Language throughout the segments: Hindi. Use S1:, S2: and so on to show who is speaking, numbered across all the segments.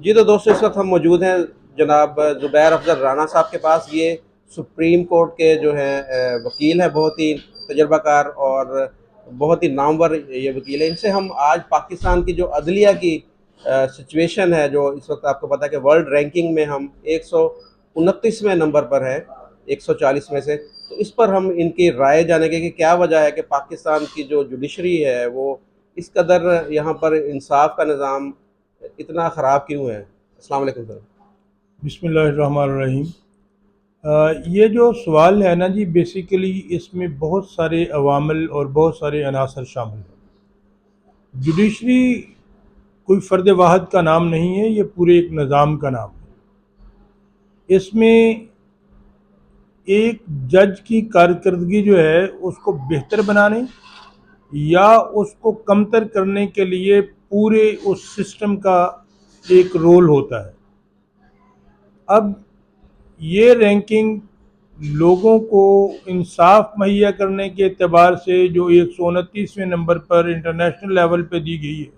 S1: जी तो दोस्तों, इस वक्त हम मौजूद हैं जनाब ज़ुबैर अफजल राना साहब के पास। ये सुप्रीम कोर्ट के जो हैं वकील हैं, बहुत ही तजर्बाकार और बहुत ही नामवर ये वकील है। इनसे हम आज पाकिस्तान की जो अदलिया की सिचुएशन है, जो इस वक्त आपको पता है कि वर्ल्ड रैंकिंग में हम 129वें नंबर पर हैं 140 में से। तो इस पर हम इनकी राय जानेंगे कि क्या वजह है कि पाकिस्तान की जो जुडिशरी है वो इस कदर यहाँ पर इंसाफ का निज़ाम इतना ख़राब क्यों है। अस्सलाम वालेकुम सर।
S2: बिस्मिल्लाहिर्रहमानिर्रहीम। ये जो सवाल है ना जी, बेसिकली इसमें बहुत सारे अवामिल और बहुत सारे अनासर शामिल हैं। जुडिशरी कोई फ़र्द वाहद का नाम नहीं है, ये पूरे एक निज़ाम का नाम है। इसमें एक जज की कारकर्दगी जो है उसको बेहतर बनाने या उसको कमतर करने के लिए पूरे उस सिस्टम का एक रोल होता है। अब ये रैंकिंग लोगों को इंसाफ मुहैया करने के एतबार से जो 129वें नंबर पर इंटरनेशनल लेवल पे दी गई है,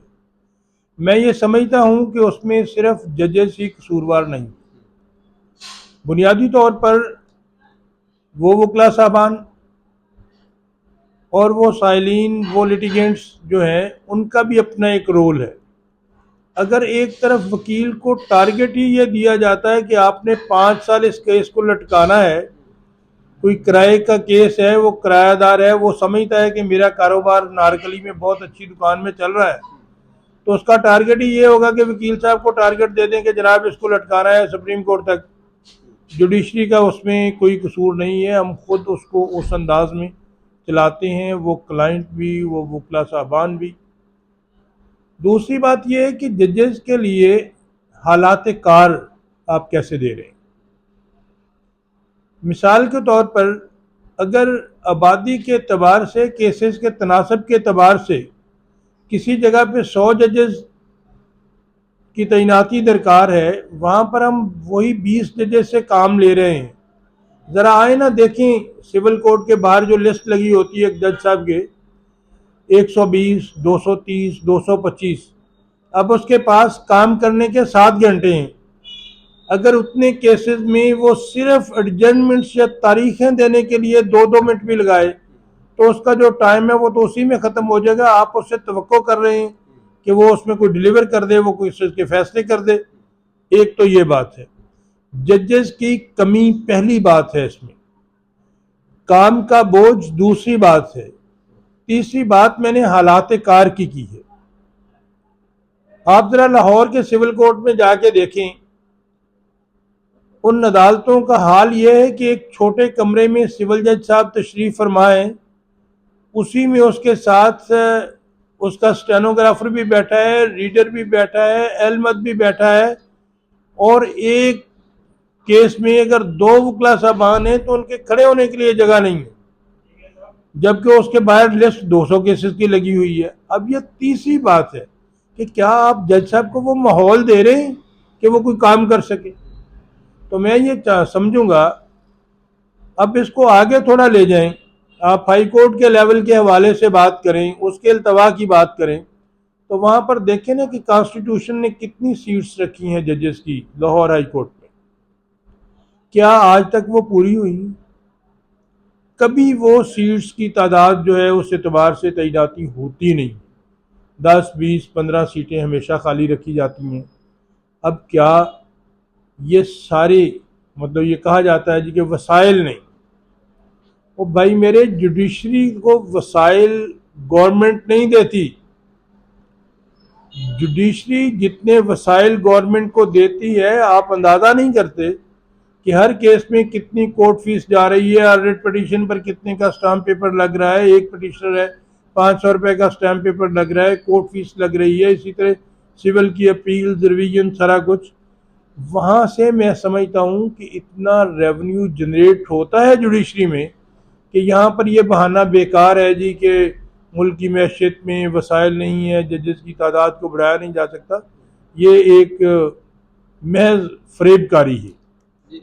S2: मैं ये समझता हूँ कि उसमें सिर्फ जजेस ही कसूरवार नहीं। बुनियादी तौर पर वो वकला साहबान और वो साइलिन, वो लिटिगेंट्स जो हैं, उनका भी अपना एक रोल है। अगर एक तरफ वकील को टारगेट ही ये दिया जाता है कि आपने 5 साल इस केस को लटकाना है, कोई किराए का केस है, वो किरायादार है, वो समझता है कि मेरा कारोबार नारकली में बहुत अच्छी दुकान में चल रहा है, तो उसका टारगेट ही ये होगा कि वकील साहब को टारगेट दे दें कि जनाब इसको लटकाना है सुप्रीम कोर्ट तक। जुडिशरी का उसमें कोई कसूर नहीं है, हम खुद उसको उस अंदाज में चलाते हैं, वो क्लाइंट भी, वो वकला साहबान भी। दूसरी बात यह है कि जजेस के लिए हालात कार आप कैसे दे रहे हैं। मिसाल के तौर पर अगर आबादी के एतबार से, केसेस के तनासब के एतबार से किसी जगह पे 100 जजेस की तैनाती दरकार है, वहाँ पर हम वही 20 जजेस से काम ले रहे हैं। ज़रा आए ना देखें, सिविल कोर्ट के बाहर जो लिस्ट लगी होती है एक जज साहब के, 120, 230, 225, अब उसके पास काम करने के 7 घंटे हैं। अगर उतने केसेस में वो सिर्फ एडजमेंट्स या तारीखें देने के लिए 2-2 मिनट भी लगाए, तो उसका जो टाइम है वो तो उसी में ख़त्म हो जाएगा। आप उससे तवक्को कर रहे हैं कि वो उसमें कोई डिलीवर कर दे, वो कोई उसके फैसले कर दे। एक तो ये बात है, जजेस की कमी पहली बात है इसमें, काम का बोझ दूसरी बात है, तीसरी बात मैंने हालात कार की है। आप ज़रा लाहौर के सिविल कोर्ट में जाके देखें, उन अदालतों का हाल ये है कि एक छोटे कमरे में सिविल जज साहब तशरीफ़ फरमाएं, उसी में उसके साथ उसका स्टेनोग्राफर भी बैठा है, रीडर भी बैठा है, एलमद भी बैठा है, और एक केस में अगर 2 वकला साहबान हैं तो उनके खड़े होने के लिए जगह नहीं है, जबकि उसके बाहर लिस्ट 200 केसेस की लगी हुई है। अब ये तीसरी बात है कि क्या आप जज साहब को वो माहौल दे रहे हैं कि वो कोई काम कर सके। तो मैं ये समझूंगा, अब इसको आगे थोड़ा ले जाएं, आप हाई कोर्ट के लेवल के हवाले से बात करें, उसके अल्तवा की बात करें, तो वहाँ पर देखें ना कि कॉन्स्टिट्यूशन ने कितनी सीट्स रखी हैं जजेस की लाहौर हाई कोर्ट में, क्या आज तक वो पूरी हुई? कभी वो सीट्स की तादाद जो है उस एतबार से तैनाती होती नहीं, 10, 20, 15 सीटें हमेशा खाली रखी जाती हैं। अब क्या ये सारे, मतलब ये कहा जाता है जी कि वसाइल नहीं, वो भाई मेरे, जुडिशरी को वसाइल गवर्नमेंट नहीं देती। जुडिशरी जितने वसाइल गवर्नमेंट को देती है, आप अंदाज़ा नहीं करते कि हर केस में कितनी कोर्ट फीस जा रही है, हर रेट पटिशन पर कितने का स्टाम्प पेपर लग रहा है। एक पटिशनर है, 500 रुपये का स्टाम्प पेपर लग रहा है, कोर्ट फीस लग रही है। इसी तरह सिविल की अपील, रिवीजन, सारा कुछ। वहाँ से मैं समझता हूँ कि इतना रेवेन्यू जनरेट होता है जुडिशरी में कि यहाँ पर यह बहाना बेकार है जी कि मुल्क की मैशत में वसाइल नहीं है, जजेस की तादाद को बढ़ाया नहीं जा सकता। ये एक महज फरेबकारी है।
S1: जी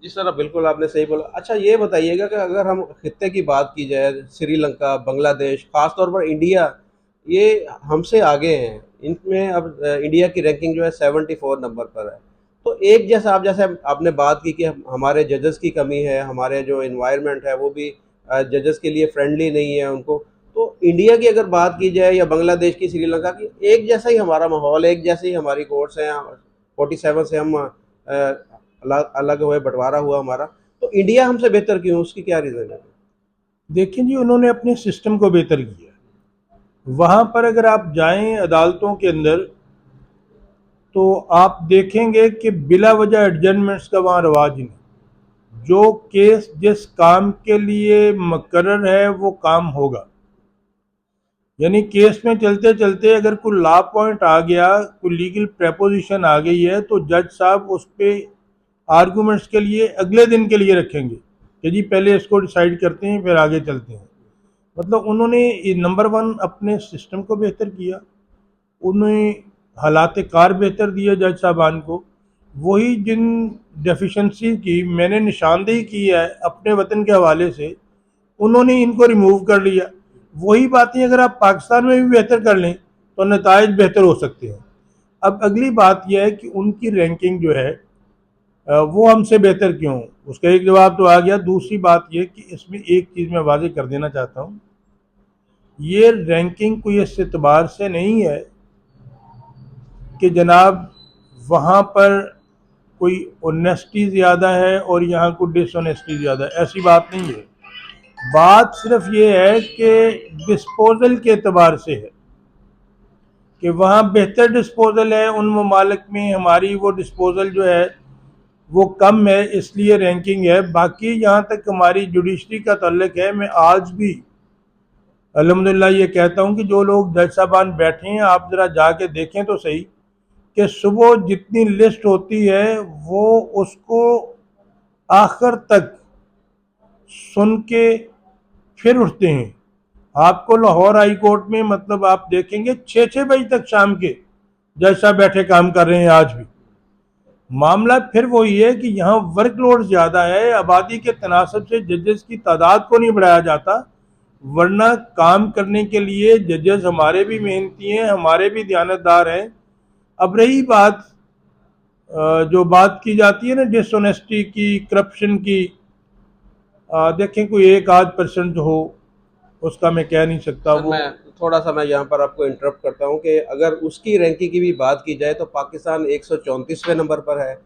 S1: जी सर, बिल्कुल आपने सही बोला। अच्छा ये बताइएगा कि अगर हम खित्ते की बात की जाए, श्रीलंका, बांग्लादेश, ख़ास तौर पर इंडिया, ये हमसे आगे हैं। इनमें अब इंडिया की रैंकिंग जो है 74 नंबर पर है। तो एक जैसा आप जैसे आपने बात की कि हमारे जजेस की कमी है, हमारे जो एनवायरनमेंट है वो भी जजेस के लिए फ्रेंडली नहीं है उनको। तो इंडिया की अगर बात की जाए या बांग्लादेश की, श्रीलंका की, एक जैसा ही हमारा माहौल है, एक जैसी ही हमारी कोर्ट्स हैं। 47 से हम अलग अलग हुए, बंटवारा हुआ हमारा। तो इंडिया हमसे बेहतर क्यों, उसकी क्या रीज़न है?
S2: देखिए जी, उन्होंने अपने सिस्टम को बेहतर किया। वहाँ पर अगर आप जाएं अदालतों के अंदर तो आप देखेंगे कि बिला वजह एडजमेंट्स का वहाँ रवाज ही नहीं। जो केस जिस काम के लिए मुकर्रर है वो काम होगा। यानी केस में चलते चलते अगर कोई लॉ पॉइंट आ गया, कोई लीगल प्रेपोजिशन आ गई है, तो जज साहब उस पर आर्गूमेंट्स के लिए अगले दिन के लिए रखेंगे कि जी पहले इसको डिसाइड करते हैं फिर आगे चलते हैं। मतलब उन्होंने नंबर वन अपने सिस्टम को बेहतर किया, उन्हें हालात कार बेहतर दिए जज साहबान को। वही जिन डेफिशिएंसी की मैंने निशानदेही की है अपने वतन के हवाले से, उन्होंने इनको रिमूव कर लिया। वही बातें अगर आप पाकिस्तान में भी बेहतर कर लें तो नताइज बेहतर हो सकते हैं। अब अगली बात यह है कि उनकी रैंकिंग जो है वो हमसे बेहतर क्यों, उसका एक जवाब तो आ गया। दूसरी बात यह कि इसमें एक चीज़ मैं वाज़ेह कर देना चाहता हूँ, ये रैंकिंग कोई इस एतबार से नहीं है कि जनाब वहाँ पर कोई ऑनेस्टी ज़्यादा है और यहाँ को डिसऑनेस्टी ज़्यादा है, ऐसी बात नहीं है। बात सिर्फ ये है कि डिस्पोजल के एतबार से है कि वहाँ बेहतर डिस्पोजल है, उन ममालिक में हमारी वो डिस्पोजल जो है वो कम है, इसलिए रैंकिंग है। बाकी जहाँ तक हमारी जुडिशरी का ताल्लुक है, मैं आज भी अल्हम्दुलिल्लाह ये कहता हूँ कि जो लोग जज साहबान बैठे हैं आप ज़रा जाके देखें तो सही कि सुबह जितनी लिस्ट होती है वो उसको आखिर तक सुन के फिर उठते हैं। आपको लाहौर हाई कोर्ट में मतलब आप देखेंगे 6-6 बजे तक शाम के जज साहब बैठे काम कर रहे हैं आज भी। मामला फिर वही है कि यहाँ वर्कलोड ज़्यादा है, आबादी के तनासब से जजेस की तादाद को नहीं बढ़ाया जाता, वरना काम करने के लिए जजेस हमारे भी मेहनती हैं, हमारे भी दयानतदार हैं। अब रही बात जो बात की जाती है ना डिसऑनेस्टी की, करप्शन की, देखें कोई एक आध परसेंट हो उसका मैं कह नहीं सकता।
S1: सर,
S2: वो
S1: मैं थोड़ा सा मैं यहाँ पर आपको इंटरप्ट करता हूँ कि अगर उसकी रैंकिंग की भी बात की जाए तो पाकिस्तान 134वें नंबर पर है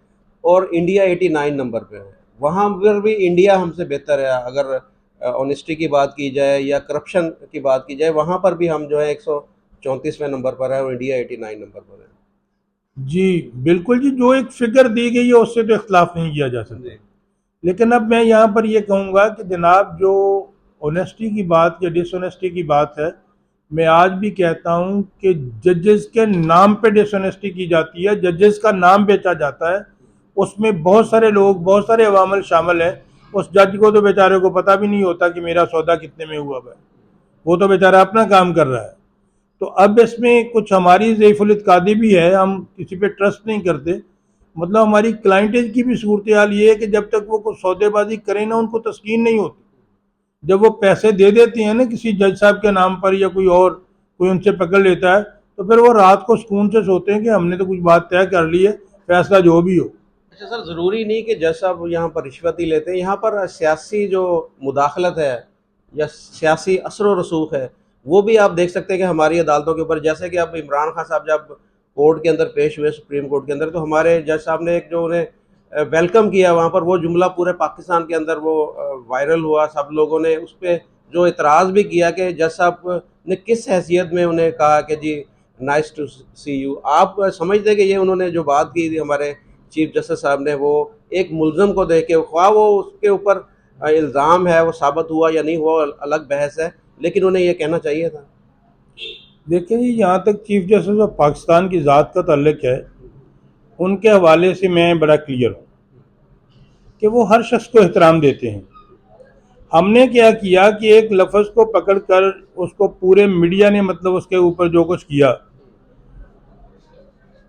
S1: और इंडिया 89 नंबर पे है। वहाँ पर भी इंडिया हमसे बेहतर है। अगर ऑनेस्टी की बात की जाए या करप्शन की बात की जाए, वहाँ पर भी हम जो है 134वें नंबर पर है और इंडिया 89 नंबर पर है।
S2: जी बिल्कुल जी, जो एक फिगर दी गई है उससे तो इख्तलाफ नहीं किया जा सकता।
S1: जी।
S2: लेकिन अब मैं यहाँ पर ये कहूँगा कि जनाब जो ऑनेस्टी की बात या डिसऑनेस्टी की बात है, मैं आज भी कहता हूँ कि जजेस के नाम पे डिसऑनेस्टी की जाती है, जजेस का नाम बेचा जाता है। उसमें बहुत सारे लोग, बहुत सारे अवामल शामिल हैं। उस जज को तो बेचारे को पता भी नहीं होता कि मेरा सौदा कितने में हुआ है, वो तो बेचारा अपना काम कर रहा है। तो अब इसमें कुछ हमारी ज़ईफ़ुल इत्कादी भी है, हम किसी पे ट्रस्ट नहीं करते। मतलब हमारी क्लाइंटेज की भी सूरत हाल ये है कि जब तक वो कुछ सौदेबाजी करें ना उनको तस्कीन नहीं होती। जब वो पैसे दे देते हैं ना किसी जज साहब के नाम पर या कोई और कोई उनसे पकड़ लेता है, तो फिर वो रात को सुकून से सोते हैं कि हमने तो कुछ बात तय कर ली है, फैसला जो भी हो।
S1: अच्छा सर, ज़रूरी नहीं कि जज साहब यहाँ पर रिश्वत ही लेते हैं। यहाँ पर सियासी जो मुदाखलत है या सियासी असर व रसूख है, वो भी आप देख सकते हैं कि हमारी अदालतों के ऊपर, जैसे कि अब इमरान खान साहब जब कोर्ट के अंदर पेश हुए, सुप्रीम कोर्ट के अंदर, तो हमारे जज साहब ने एक जो उन्हें वेलकम किया वहाँ पर, वो जुमला पूरे पाकिस्तान के अंदर वो वायरल हुआ। सब लोगों ने उस पर जो इतराज़ भी किया कि जज साहब ने किस हैसियत में उन्हें कहा कि जी नाइस टू सी यू। आप समझते कि ये उन्होंने जो बात की थी हमारे चीफ जस्टिस साहब ने, वो एक मुलज़म को देख के, ख्वाह वो उसके ऊपर इल्ज़ाम है वो साबित हुआ या नहीं हुआ अलग बहस है, लेकिन उन्हें ये कहना चाहिए था।
S2: देखिए जी, यहाँ तक चीफ जस्टिस ऑफ पाकिस्तान की ज़ात का ताल्लुक है, उनके हवाले से मैं बड़ा क्लियर हूँ कि वो हर शख्स को एहतराम देते हैं। हमने क्या किया कि एक लफ्ज़ को पकड़कर उसको पूरे मीडिया ने मतलब उसके ऊपर जो कुछ किया,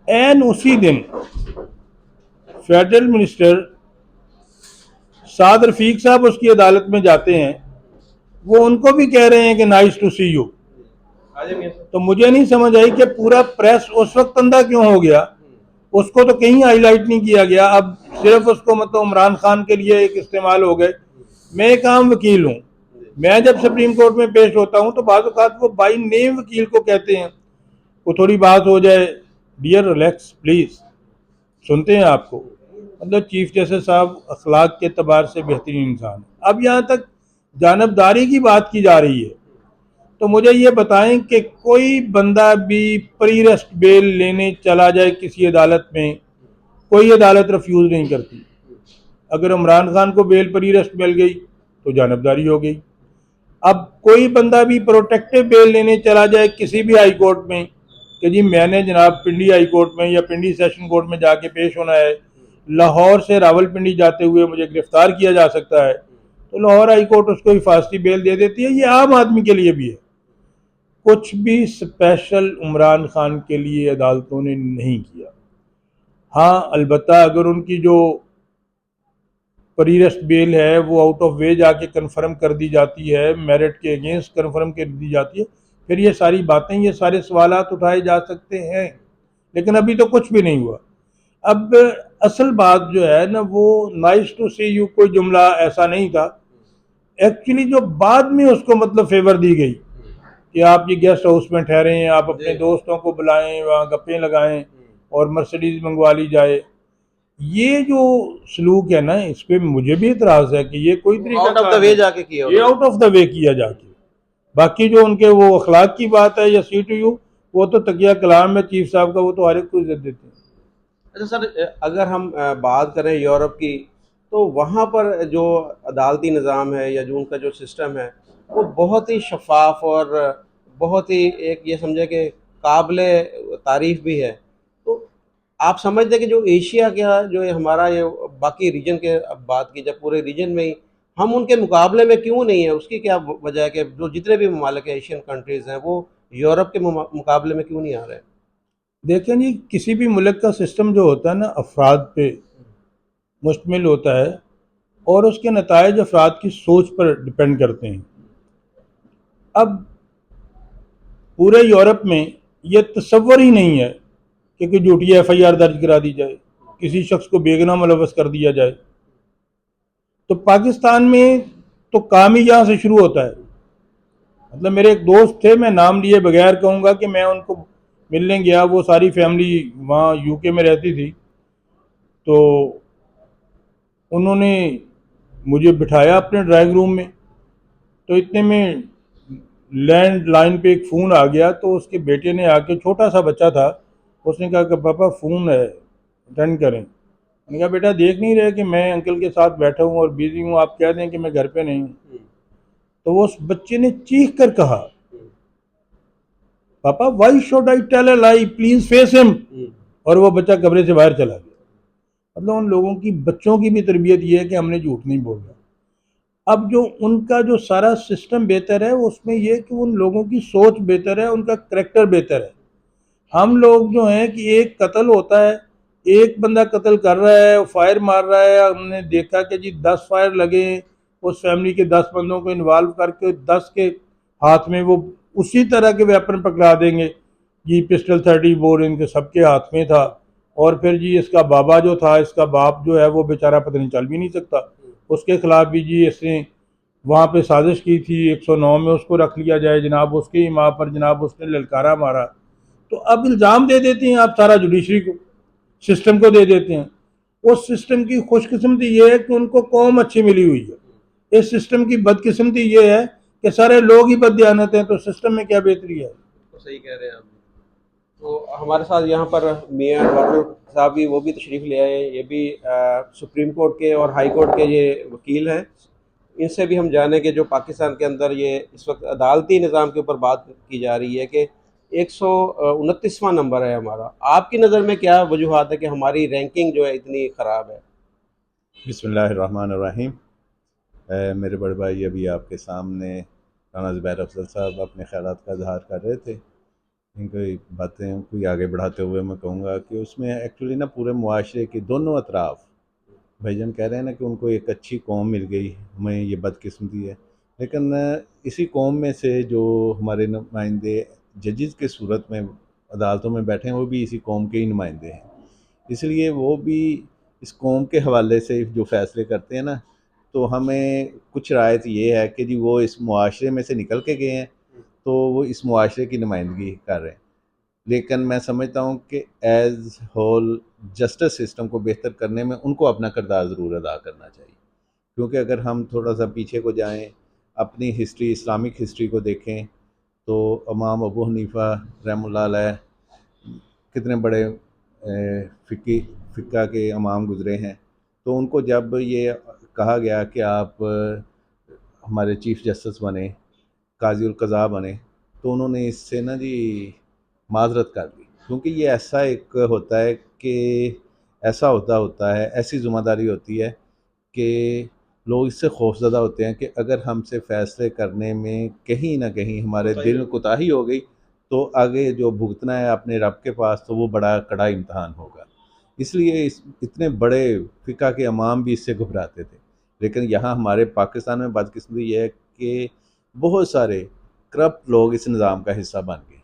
S2: एन उसी दिन फेडरल मिनिस्टर साद रफीक साहब उसकी अदालत में जाते हैं, वो उनको भी कह रहे हैं कि नाइस टू सी यू। तो मुझे नहीं समझ आई कि पूरा प्रेस उस वक्त अंधा क्यों हो गया, उसको तो कहीं हाईलाइट नहीं किया गया, अब सिर्फ उसको मतलब इमरान खान के लिए एक इस्तेमाल हो गए। मैं एक आम वकील हूँ, मैं जब सुप्रीम कोर्ट में पेश होता हूँ तो बाज़ औक़ात वो बाई नेम वकील को कहते हैं, वो थोड़ी बात हो जाए, डियर रिलैक्स प्लीज़, सुनते हैं आपको। मतलब चीफ जस्टिस साहब अखलाक के एतबार से बेहतरीन इंसान है। अब यहाँ तक जानबदारी की बात की जा रही है, तो मुझे ये बताएं कि कोई बंदा भी प्री रेस्ट बेल लेने चला जाए किसी अदालत में, कोई अदालत रिफ्यूज़ नहीं करती। अगर इमरान खान को बेल प्री रेस्ट मिल गई तो जानबदारी हो गई। अब कोई बंदा भी प्रोटेक्टिव बेल लेने चला जाए किसी भी हाई कोर्ट में कि जी मैंने जनाब पिंडी हाई कोर्ट में या पिंडी सेशन कोर्ट में जाके पेश होना है, लाहौर से रावलपिंडी जाते हुए मुझे गिरफ्तार किया जा सकता है, तो लाहौर हाई कोर्ट उसको हिफाजती बेल दे देती है। ये आम आदमी के लिए भी है, कुछ भी स्पेशल इमरान खान के लिए अदालतों ने नहीं किया। हाँ अलबत्ता अगर उनकी जो प्रीरेस्ट बेल है वो आउट ऑफ वे जाके कन्फर्म कर दी जाती है, मेरिट के अगेंस्ट कन्फर्म कर दी जाती है, फिर ये सारी बातें, ये सारे सवालात उठाए जा सकते हैं, लेकिन अभी तो कुछ भी नहीं हुआ। अब असल बात जो है ना वो नाइस टू सी यू कोई जुमला ऐसा नहीं था, एक्चुअली जो बाद में उसको मतलब फेवर दी गई कि आप ये गेस्ट हाउस में ठहरें, आप अपने दोस्तों को बुलाएं, वहाँ गप्पे लगाएं और मर्सिडीज मंगवा ली जाए, ये जो सलूक है ना इस पे मुझे भी इतराज है कि ये कोई तरीका
S1: आउट ऑफ द वे जाके किया,
S2: ये आउट ऑफ द वे किया जाके। बाकी जो उनके वो अखलाक की बात है या सी टू यू, वो तो तकिया कलाम है चीफ साहब का, वो तो हर एक को इज्जत देते हैं।
S1: अच्छा सर, अगर हम बात करें यूरोप की, तो वहाँ पर जो अदालती निज़ाम है या जो उनका जो सिस्टम है वो बहुत ही शफाफ और बहुत ही एक ये समझे कि काबिल तारीफ़ भी है। तो आप समझते हैं कि जो एशिया का जो ये हमारा ये बाकी रीजन के, अब बात की जब पूरे रीजन में ही हम उनके मुकाबले में क्यों नहीं है, उसकी क्या वजह है कि जो जितने भी ममालिक एशियन कंट्रीज़ हैं वो यूरोप के मुकाबले में क्यों नहीं आ रहे हैं?
S2: देखें जी, किसी भी मुल्क का सिस्टम जो होता है ना अफराद पे मुश्तमिल होता है और उसके नतायज अफराद की सोच पर डिपेंड करते हैं। अब पूरे यूरोप में ये तसव्वुर ही नहीं है कि कोई झूठी FIR दर्ज करा दी जाए, किसी शख्स को बेगुनाह मुलव्वस कर दिया जाए। तो पाकिस्तान में तो काम ही यहाँ से शुरू होता है। मतलब मेरे एक दोस्त थे, मैं नाम लिए बगैर कहूँगा कि मैं उनको मिलने गया, वो सारी फैमिली वहाँ UK में रहती थी, तो उन्होंने मुझे बिठाया अपने ड्राइंग रूम में, तो इतने में लैंडलाइन पे एक फ़ोन आ गया, तो उसके बेटे ने आके, छोटा सा बच्चा था, उसने कहा कि पापा फ़ोन है अटेंड करें। मैंने कहा बेटा देख नहीं रहे कि मैं अंकल के साथ बैठा हूँ और बिजी हूँ, आप कह दें कि मैं घर पे नहीं हूँ। तो वो उस बच्चे ने चीख कर कहा, पापा why should I tell a lie, please face him, और वो बच्चा कमरे से बाहर चला गया। मतलब उन लोगों की, बच्चों की भी तरबियत ये है कि हमने झूठ नहीं बोलना। अब जो उनका जो सारा सिस्टम बेहतर है उसमें यह कि उन लोगों की सोच बेहतर है, उनका करेक्टर बेहतर है। हम लोग जो हैं कि एक कत्ल होता है, एक बंदा कत्ल कर रहा है, फायर मार रहा है, हमने देखा कि जी 10 फायर लगे, उस फैमिली के 10 बंदों को इन्वॉल्व करके 10 के हाथ में वो उसी तरह के वेपन पकड़ा देंगे जी, पिस्टल 30 बोर इनके सबके हाथ में था। और फिर जी इसका बाबा जो था, इसका बाप जो है वो बेचारा पता नहीं चल भी नहीं सकता, उसके खिलाफ भी जी इसने वहाँ पे साजिश की थी, 109 में उसको रख लिया जाए जनाब, उसकी ही माँ पर जनाब उसने ललकारा मारा। तो अब इल्ज़ाम दे देते हैं आप सारा जुडिशरी को, सिस्टम को दे देते हैं। उस सिस्टम की खुशकिस्मती ये है कि उनको कौम अच्छी मिली हुई है, इस सिस्टम की बदकिस्मती ये है कि सारे लोग ही बददियानत हैं, तो सिस्टम में क्या बेहतरी है।
S1: तो सही कह रहे हैं आप। तो हमारे साथ यहाँ पर मियाँ डॉक्टर साहब भी, वो भी तशरीफ़ ले आए, ये भी सुप्रीम कोर्ट के और हाई कोर्ट के ये वकील हैं। इनसे भी हम जाने कि जो पाकिस्तान के अंदर ये इस वक्त अदालती निज़ाम के ऊपर बात की जा रही है कि 129वां नंबर है हमारा। आपकी नज़र में क्या वजूहात है कि हमारी रैंकिंग जो है इतनी ख़राब है?
S3: बिस्मिल्लाहिर्रहमानिर्रहीम। मेरे बड़े भाई अभी आपके सामने राना ज़ुबैर अफजल साहब अपने ख़यालात का इज़हार कर रहे थे। इनकी बातें कोई आगे बढ़ाते हुए मैं कहूँगा कि उसमें एक्चुअली ना पूरे मुआशरे के दोनों अतराफ़, भाईजान कह रहे हैं ना कि उनको एक अच्छी कौम मिल गई, हमें ये बदकिस्मती है, लेकिन इसी कौम में से जो हमारे नुमाइंदे जजेस के सूरत में अदालतों में बैठे हैं वो भी इसी कौम के ही नुमाइंदे हैं, इसलिए वो भी इस कौम के हवाले से जो फ़ैसले करते हैं ना, तो हमें कुछ रायत ये है कि जी वो इस मुआशरे में से निकल के गए हैं, तो वो इस मुआशरे की नुमाइंदगी कर रहे हैं। लेकिन मैं समझता हूँ कि एज़ होल जस्टिस सिस्टम को बेहतर करने में उनको अपना किरदार ज़रूर अदा करना चाहिए। क्योंकि अगर हम थोड़ा-सा पीछे को जाएँ, अपनी हिस्ट्री, इस्लामिक हिस्ट्री को देखें, तो इमाम अबू हनीफ़ा रहमतुल्लाह अलैह कितने बड़े फ़िक़्ह के इमाम गुज़रे हैं। तो उनको जब ये कहा गया कि आप हमारे चीफ़ जस्टिस बने, काज़ी उल क़ज़ा बने, तो उन्होंने इससे ना जी माज़रत कर ली। क्योंकि ये ऐसा एक होता है कि ऐसा होता है, ऐसी ज़िम्मेदारी होती है कि लोग इससे खौफ़ज़दा होते हैं कि अगर हमसे फ़ैसले करने में कहीं न कहीं हमारे दिल में कोताही हो गई, तो आगे जो भुगतना है अपने रब के पास, तो वो बड़ा कड़ा इम्तिहान होगा। इसलिए इस इतने बड़े फ़िक़्ह के इमाम भी इससे घबराते थे। लेकिन यहाँ हमारे पाकिस्तान में बदकिस्मती ये है कि बहुत सारे करप्ट लोग इस निज़ाम का हिस्सा बन गए।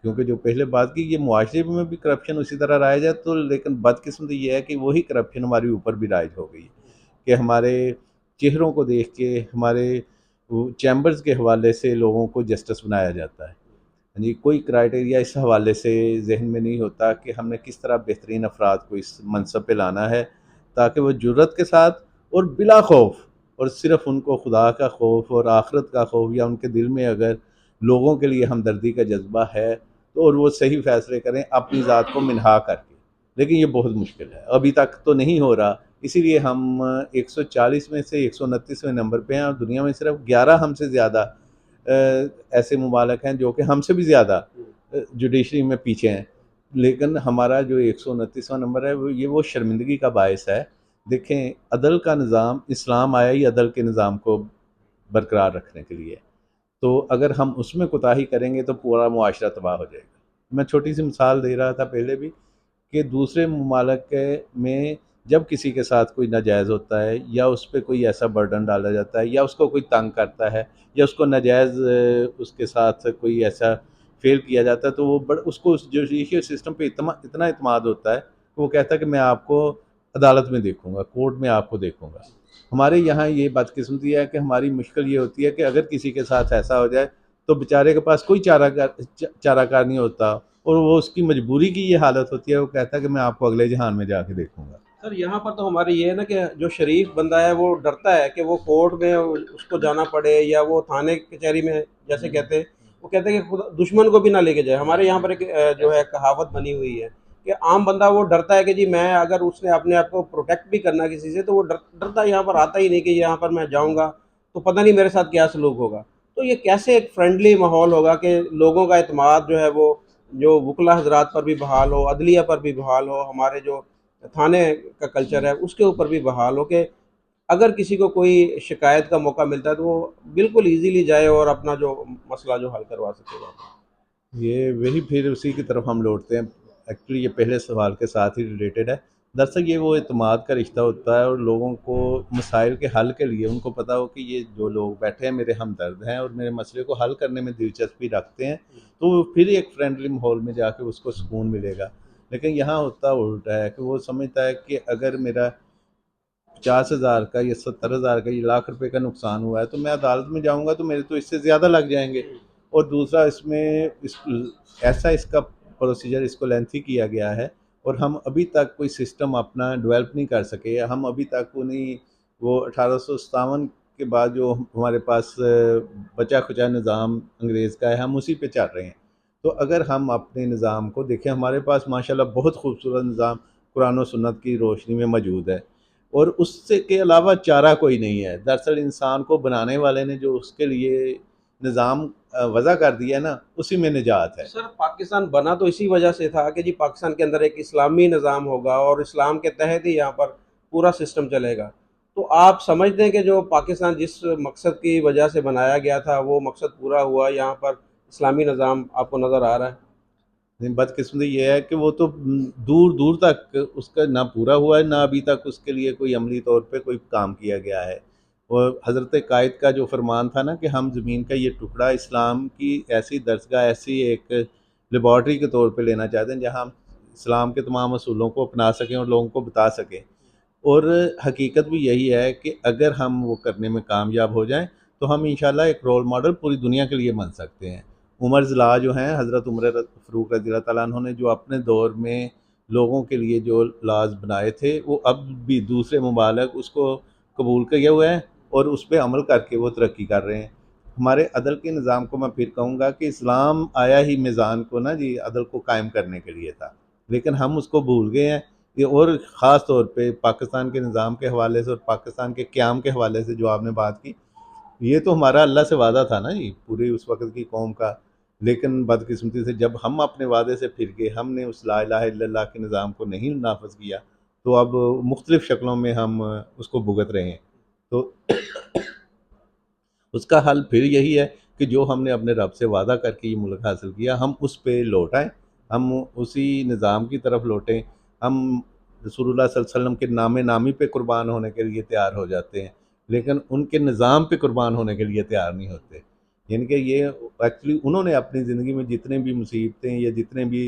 S3: क्योंकि जो पहले बात की, ये मुआशरे में भी करप्शन उसी तरह राइज है, तो लेकिन बदकिस्मती ये है कि वही करप्शन हमारे ऊपर भी राइज हो गई है कि हमारे चेहरों को देख के, हमारे वो चैम्बर्स के हवाले से लोगों को जस्टिस बनाया जाता है। हाँ जी, कोई क्राइटेरिया इस हवाले से ज़हन में नहीं होता कि हमने किस तरह बेहतरीन अफराद को इस मनसब पे लाना है, ताकि वो जुर्रत के साथ और बिला खौफ, और सिर्फ़ उनको खुदा का खौफ और आखिरत का खौफ, या उनके दिल में अगर लोगों के लिए हमदर्दी का जज्बा है, तो और वो सही फ़ैसले करें अपनी ज़ात को मिनहा करके। लेकिन ये बहुत मुश्किल है, अभी तक तो नहीं हो रहा। इसीलिए हम 140 में से 129वें नंबर पे हैं, और दुनिया में सिर्फ 11 हमसे ज़्यादा ऐसे ममालिक हैं जो कि हमसे भी ज़्यादा जुडिशरी में पीछे हैं। लेकिन हमारा जो 129वां नंबर है, वो शर्मिंदगी का बायस है। देखें, अदल का निज़ाम, इस्लाम आया ही अदल के निज़ाम को बरकरार रखने के लिए। तो अगर हम उसमें कोताही करेंगे तो पूरा मुआशरा तबाह हो जाएगा। मैं छोटी सी मिसाल दे रहा था पहले भी, कि दूसरे ममालिक में जब किसी के साथ कोई नाजायज़ होता है, या उस पे कोई ऐसा बर्डन डाला जाता है, या उसको कोई तंग करता है, या उसको नाजायज़ उसके साथ कोई ऐसा फ़ेल किया जाता है, तो वो उसको उस जुडिशियल सिस्टम पे इतना इत्मीनान होता है कि वो कहता है कि मैं आपको अदालत में देखूँगा, कोर्ट में आपको देखूँगा। हमारे यहाँ ये बदकिस्मती है कि हमारी मुश्किल ये होती है कि अगर किसी के साथ ऐसा हो जाए, तो बेचारे के पास कोई चाराकार नहीं होता, और वो उसकी मजबूरी की ये हालत होती है, वो कहता है कि मैं आपको अगले जहान में जाके देखूँगा।
S1: सर यहाँ पर तो हमारी ये है ना कि जो शरीफ बंदा है वो डरता है कि वो कोर्ट में उसको जाना पड़े, या वो थाने कचहरी में जैसे कहते हैं, वो कहते हैं कि खुद दुश्मन को भी ना लेके जाए। हमारे यहाँ पर एक जो है कहावत बनी हुई है कि आम बंदा वो डरता है कि जी मैं, अगर उसने अपने आप को प्रोटेक्ट भी करना किसी से, तो वो डरता यहाँ पर आता ही नहीं कि यहाँ पर मैं जाऊँगा तो पता नहीं मेरे साथ क्या सलूक होगा। तो ये कैसे एक फ्रेंडली माहौल होगा कि लोगों का एतमाद जो है वो जो वकला हजरात पर भी बहाल हो, अदलिया पर भी बहाल हो, हमारे जो थाने का कल्चर है उसके ऊपर भी बहाल हो, कि अगर किसी को कोई शिकायत का मौका मिलता है तो वो बिल्कुल इजीली जाए और अपना जो मसला जो हल करवा सकेगा।
S3: ये वही फिर उसी की तरफ हम लौटते हैं। एक्चुअली ये पहले सवाल के साथ ही रिलेटेड है। दरअसल ये वो एतमाद का रिश्ता होता है, और लोगों को मसाइल के हल के लिए उनको पता हो कि ये जो लोग बैठे हैं मेरे हमदर्द हैं और मेरे मसले को हल करने में दिलचस्पी रखते हैं, तो फिर एक फ्रेंडली माहौल में जाके उसको सुकून मिलेगा। लेकिन यहाँ होता उल्टा है कि वो समझता है कि अगर मेरा 50,000 का या 70,000 का या लाख रुपए का नुकसान हुआ है, तो मैं अदालत में जाऊँगा तो मेरे तो इससे ज़्यादा लग जाएँगे। और दूसरा, इसमें ऐसा इसका प्रोसीजर इसको लेंथी किया गया है, और हम अभी तक कोई सिस्टम अपना डेवलप नहीं कर सके। हम अभी तक उन्हीं वो 1857 के बाद जो हमारे पास बचा खुचा निज़ाम अंग्रेज़ का है, हम उसी पे चल रहे हैं। तो अगर हम अपने निज़ाम को देखें, हमारे पास माशाल्लाह बहुत खूबसूरत निज़ाम कुरान और सुन्नत की रोशनी में मौजूद है, और उससे के अलावा चारा कोई नहीं है। दरअसल इंसान को बनाने वाले ने जो उसके लिए निज़ाम वज़ा कर दिया है ना, उसी में निजात है।
S1: सर पाकिस्तान बना तो इसी वजह से था कि जी पाकिस्तान के अंदर एक इस्लामी निज़ाम होगा और इस्लाम के तहत ही यहाँ पर पूरा सिस्टम चलेगा। तो आप समझते हैं कि जो पाकिस्तान जिस मकसद की वजह से बनाया गया था वो मकसद पूरा हुआ, यहाँ पर इस्लामी निज़ाम आपको नज़र आ रहा है?
S3: लेकिन बदकिस्मती ये है कि वो तो दूर दूर तक उसका ना पूरा हुआ है, ना अभी तक उसके लिए कोई अमली तौर पे कोई काम किया गया है। और हज़रत कायद का जो फरमान था ना कि हम ज़मीन का ये टुकड़ा इस्लाम की ऐसी दरसगाह, ऐसी एक लेबॉर्ट्री के तौर पे लेना चाहते हैं जहाँ हम इस्लाम के तमाम असूलों को अपना सकें और लोगों को बता सकें। और हकीकत भी यही है कि अगर हम वो करने में कामयाब हो जाएं तो हम इंशाल्लाह एक रोल मॉडल पूरी दुनिया के लिए बन सकते हैं। उमर ज़िला जो हैं, हज़रत उमर फ़ारूक रज़ी अल्लाह तआला अन्हु ने जो अपने दौर में लोगों के लिए जो लॉज़ बनाए थे, वो अब भी दूसरे ममालिक उसको कबूल किए हुए हैं और उस पे अमल करके वो तरक्की कर रहे हैं। हमारे अदल के निज़ाम को मैं फिर कहूँगा कि इस्लाम आया ही मीज़ान को ना जी अदल को कायम करने के लिए था, लेकिन हम उसको भूल गए हैं। ये और ख़ास तौर पे पाकिस्तान के निज़ाम के हवाले से और पाकिस्तान के क़याम के हवाले से जो आपने बात की, ये तो हमारा अल्लाह से वादा था ना जी, पूरी उस वक़्त की कौम का। लेकिन बदकिस्मती से जब हम अपने वादे से फिर गए, हमने उस ला इलाहा इल्लल्लाह के निज़ाम को नहीं नाफ़ज़ किया, तो अब मुख्तलिफ़ शक्लों में हम उसको भुगत रहे हैं। तो उसका हल फिर यही है कि जो हमने अपने रब से वादा करके ये मुल्क हासिल किया, हम उस पे लौट आएँ, हम उसी निज़ाम की तरफ लौटें। हम रसूलुल्लाह सल्लल्लाहु अलैहि वसल्लम के नामे नामी पे कुर्बान होने के लिए तैयार हो जाते हैं, लेकिन उनके निज़ाम पे कुर्बान होने के लिए तैयार नहीं होते। यानी कि ये एक्चुअली उन्होंने अपनी ज़िंदगी में जितने भी मुसीबतें या जितने भी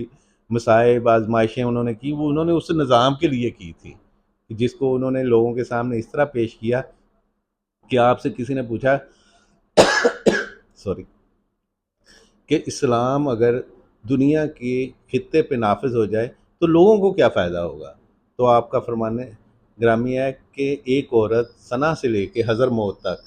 S3: मसाइब, आज़माइशें उन्होंने की, वो उन्होंने उस निज़ाम के लिए की थी, कि जिसको उन्होंने लोगों के सामने इस तरह पेश किया कि आपसे किसी ने पूछा सॉरी, कि इस्लाम अगर दुनिया के खित्ते पे नाफिज हो जाए तो लोगों को क्या फ़ायदा होगा। तो आपका फरमान ग्रामी है कि एक औरत सना से लेके हज़रमौत तक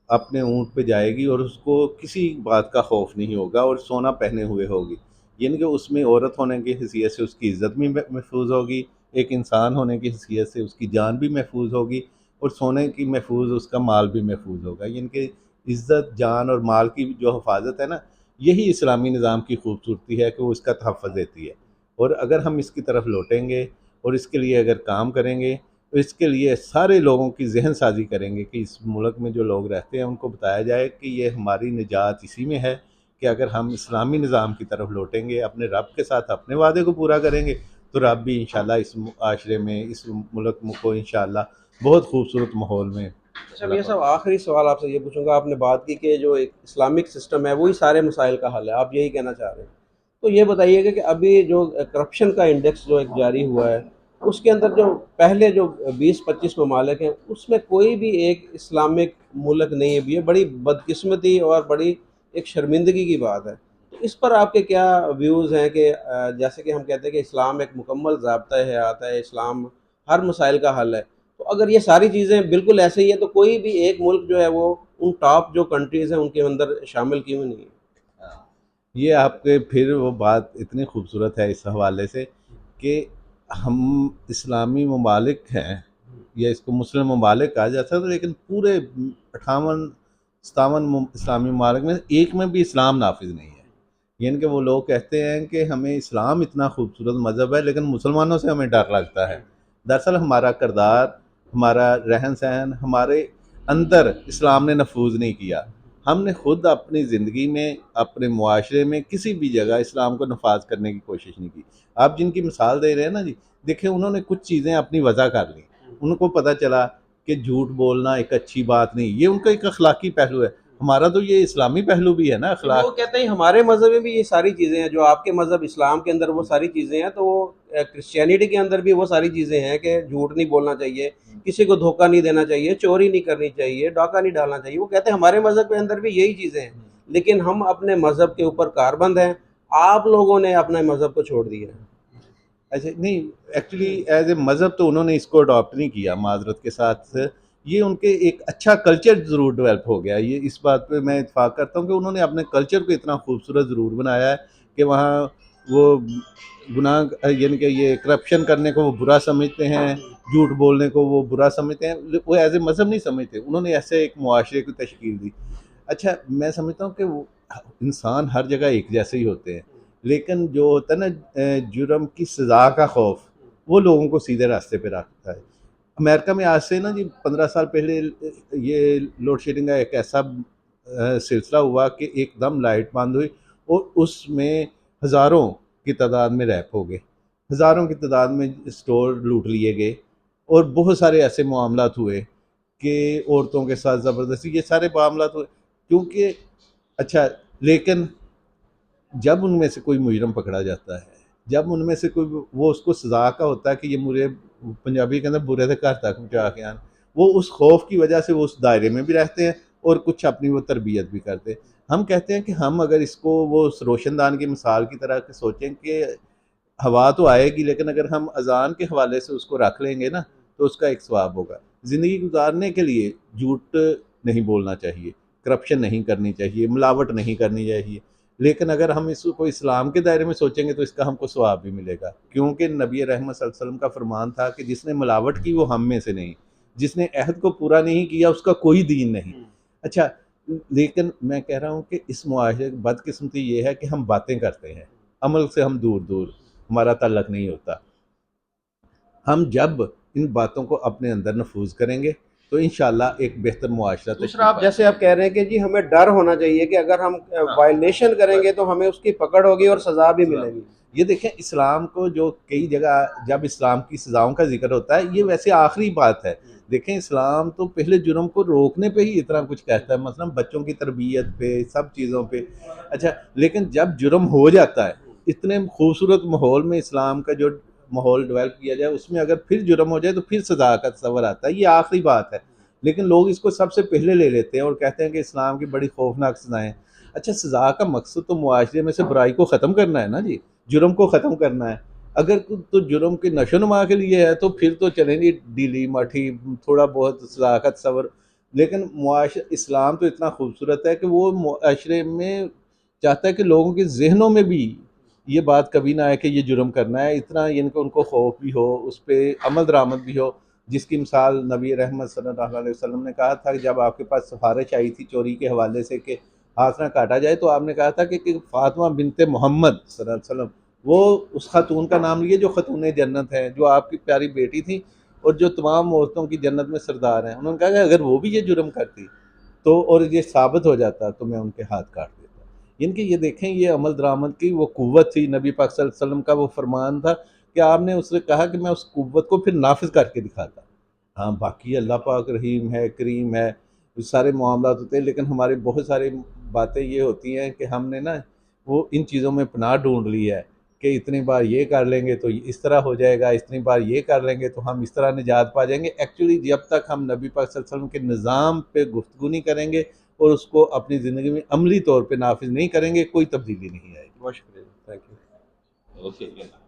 S3: अपने ऊँट पे जाएगी और उसको किसी बात का खौफ नहीं होगा और सोना पहने हुए होगी। यानी कि उसमें औरत होने की हैसियत से उसकी इज़्ज़त भी महफूज होगी, एक इंसान होने की हैसियत से उसकी जान भी महफूज होगी और सोने की महफूज उसका माल भी महफूज होगा। यानी कि इज़्ज़त, जान और माल की जो हिफाजत है ना, यही इस्लामी निज़ाम की खूबसूरती है कि वो इसका तहफ़्फ़ुज़ देती है। और अगर हम इसकी तरफ लौटेंगे और इसके लिए अगर काम करेंगे, तो इसके लिए सारे लोगों की ज़हन साज़ी करेंगे कि इस मुल्क में जो लोग रहते हैं उनको बताया जाए कि ये हमारी निजात इसी में है कि अगर हम इस्लामी निज़ाम की तरफ लौटेंगे, अपने रब के साथ अपने वादे को पूरा करेंगे, तो रब भी इंशाल्लाह इस माशरे में, इस मुल्क को इंशाल्लाह बहुत खूबसूरत माहौल में
S1: अच्छा मियाँ साहब, आखिरी सवाल आपसे ये पूछूंगा, आपने बात की कि जो एक इस्लामिक सिस्टम है वही सारे मसाइल का हल है, आप यही कहना चाह रहे हैं। तो ये बताइएगा कि अभी जो करप्शन का इंडेक्स जो एक जारी हुआ है, उसके अंदर जो पहले जो 20-25 ममालिक हैं, उसमें कोई भी एक इस्लामिक मुल्क नहीं है। ये बड़ी बदकिस्मती और बड़ी एक शर्मिंदगी की बात है। तो इस पर आपके क्या व्यूज़ हैं कि जैसे कि हम कहते हैं कि इस्लाम एक मुकम्मल ज़ाब्ता है, आता है, इस्लाम हर मसाइल का हल है। तो अगर ये सारी चीज़ें बिल्कुल ऐसे ही है, तो कोई भी एक मुल्क जो है वो उन टॉप जो कंट्रीज़ हैं उनके अंदर शामिल क्यों नहीं है?
S3: ये आपके फिर वो बात इतनी खूबसूरत है इस हवाले से कि हम इस्लामी ममालिक हैं, या इसको मुस्लिम ममालिक कहा जाता है, लेकिन पूरे 58-57 इस्लामी ममालिक में एक में भी इस्लाम नाफिज नहीं है। यानी कि वो लोग कहते हैं कि हमें इस्लाम इतना खूबसूरत मज़हब है, लेकिन मुसलमानों से हमें डर लगता है। दरअसल हमारा किरदार, हमारा रहन सहन, हमारे अंदर इस्लाम ने नफूज नहीं किया। हमने खुद अपनी ज़िंदगी में, अपने मुआशरे में किसी भी जगह इस्लाम को नफाज करने की कोशिश नहीं की। आप जिनकी मिसाल दे रहे हैं ना जी, देखिए उन्होंने कुछ चीज़ें अपनी वजह कर ली। उनको पता चला कि झूठ बोलना एक अच्छी बात नहीं, ये उनका एक अखलाकी पहलू है। हमारा तो ये इस्लामी पहलू भी है ना,
S1: वो
S3: अखलाक।
S1: कहते हैं हमारे मज़हब में भी ये सारी चीज़ें हैं, जो आपके मज़हब इस्लाम के अंदर वो सारी चीज़ें हैं, तो वो क्रिश्चियनिटी के अंदर भी वो सारी चीज़ें हैं कि झूठ नहीं बोलना चाहिए, किसी को धोखा नहीं देना चाहिए, चोरी नहीं करनी चाहिए, डाका नहीं डालना चाहिए। वो कहते हैं हमारे मज़हब के अंदर भी यही चीज़ें हैं, लेकिन हम अपने मज़हब के ऊपर कारबंद हैं, आप लोगों ने अपने मज़हब को छोड़ दिया है।
S3: अच्छा नहीं, एक्चुअली एज ए मज़हब तो उन्होंने इसको अडॉप्ट नहीं किया माजरत के साथ। ये उनके एक अच्छा कल्चर ज़रूर डेवलप हो गया, ये इस बात पे मैं इत्फाक करता हूँ कि उन्होंने अपने कल्चर को इतना खूबसूरत ज़रूर बनाया है कि वहाँ वो गुनाह, यानी कि ये करप्शन करने को वो बुरा समझते हैं, झूठ बोलने को वो बुरा समझते हैं, वो एज ए मज़हब नहीं समझते। उन्होंने ऐसे एक मुआशरे की तश्कील दी। अच्छा, मैं समझता हूँ कि वो इंसान हर जगह एक जैसे ही होते हैं, लेकिन जो होता है ना जुर्म की सज़ा का खौफ, वो लोगों को सीधे रास्ते पे रखता है। अमेरिका में आज से ना जी 15 साल पहले ये लोड शेडिंग का एक ऐसा सिलसिला हुआ कि एकदम लाइट बंद हुई और उसमें हज़ारों की तादाद में रैप हो गए, हज़ारों की तादाद में स्टोर लूट लिए गए और बहुत सारे ऐसे मामलात हुए कि औरतों के साथ ज़बरदस्ती, ये सारे मामला तो क्योंकि अच्छा, लेकिन जब उनमें से कोई मुजरम पकड़ा जाता है, जब उनमें से कोई वो उसको सज़ा का होता है कि ये मुझे, पंजाबी के अंदर बुरे से घर तक पहुँचा के आना, वो उस खौफ की वजह से वो उस दायरे में भी रहते हैं और कुछ अपनी वो तरबियत भी करते हैं। हम कहते हैं कि हम अगर इसको वो उस रोशनदान की मिसाल की तरह के सोचें कि हवा तो आएगी, लेकिन अगर हम अजान के हवाले से उसको रख लेंगे ना, तो उसका एक सवाब होगा। ज़िंदगी गुजारने के लिए झूठ नहीं बोलना चाहिए, करप्शन नहीं करनी चाहिए, मिलावट नहीं करनी चाहिए, लेकिन अगर हम इसको इस्लाम के दायरे में सोचेंगे तो इसका हमको सवाब भी मिलेगा, क्योंकि नबी रहमत सल्लल्लाहु अलैहि वसल्लम का फरमान था कि जिसने मिलावट की वो हम में से नहीं, जिसने अहद को पूरा नहीं किया उसका कोई दीन नहीं। अच्छा, लेकिन मैं कह रहा हूँ कि इस मुआशरे की बदकिस्मती ये है कि हम बातें करते हैं, अमल से हम दूर दूर, हमारा ताल्लुक नहीं होता। हम जब इन बातों को अपने अंदर नफूज करेंगे तो इंशाल्लाह एक बेहतर मुआशरा
S1: दूसरा, आप जैसे आप कह रहे हैं कि जी हमें डर होना चाहिए कि अगर हम वायलेशन करेंगे तो हमें उसकी पकड़ होगी और सजा भी मिलेगी।
S3: ये देखें, इस्लाम को जो कई जगह जब इस्लाम की सज़ाओं का जिक्र होता है, ये वैसे आखिरी बात है। देखें, इस्लाम तो पहले जुर्म को रोकने पे ही इतना कुछ कहता है, मतलब बच्चों की तरबियत पे, सब चीज़ों पे। अच्छा, लेकिन जब जुर्म हो जाता है, इतने खूबसूरत माहौल में इस्लाम का जो माहौल डेवलप किया जाए, उसमें अगर फिर जुर्म हो जाए तो फिर सज़ा का तस्वर आता है, ये आखिरी बात है। लेकिन लोग इसको सबसे पहले ले लेते हैं और कहते हैं कि इस्लाम की बड़ी खौफनाक सज़ाएँ। अच्छा, सज़ा का मकसद तो मुआशरे में से बुराई को ख़त्म करना है ना जी, जुर्म को ख़त्म करना है। अगर तो जुर्म के नशो-नुमा के लिए है तो फिर तो चलें जी, ढीली मठी, थोड़ा बहुत सज़ा का तस्वर। लेकिन इस्लाम तो इतना खूबसूरत है कि वो मुआशरे में चाहता है कि लोगों के ज़हनों में भी ये बात कभी ना आए कि ये जुर्म करना है, इतना यानी कि उनको खौफ भी हो, उस पे अमल दरामद भी हो। जिसकी मिसाल नबी रहमत सल्लल्लाहु अलैहि वसल्लम ने कहा था कि जब आपके पास सिफारिश आई थी चोरी के हवाले से कि हाथ ना काटा जाए, तो आपने कहा था कि फातिमा बिनते मोहम्मद सल्लल्लाहु अलैहि वसल्लम, वो उस खातून का नाम लिए जो खातून जन्नत है, जो आपकी प्यारी बेटी थी और जो तमाम औरतों की जन्नत में सरदार हैं। उन्होंने कहा कि अगर वो भी ये जुर्म करती तो और ये साबित हो जाता तो मैं उनके हाथ काट देता। इनकी ये देखें, ये अमल दरामद की वो कुव्वत थी, नबी पाक सल्लल्लाहु अलैहि वसल्लम का वो फरमान था कि आपने उससे कहा कि मैं उस कुव्वत को फिर नाफिज करके दिखाता। हाँ, बाकी अल्लाह पाक रहीम है, करीम है, सारे मामलात होते हैं, लेकिन हमारी बहुत सारी बातें ये होती हैं कि हमने ना वो इन चीज़ों में पनाह ढूंढ ली है कि इतनी बार ये कर लेंगे तो इस तरह हो जाएगा, इतनी बार ये कर लेंगे तो हम इस तरह निजात पा जाएंगे। एक्चुअली जब तक हम नबी पाक सल्लल्लाहु अलैहि वसल्लम के निज़ाम पे गुफ्तगू नहीं करेंगे और उसको अपनी ज़िंदगी में अमली तौर पे नाफिज नहीं करेंगे, कोई तब्दीली नहीं आएगी।
S1: बहुत शुक्रिया, थैंक यू।
S3: ओके।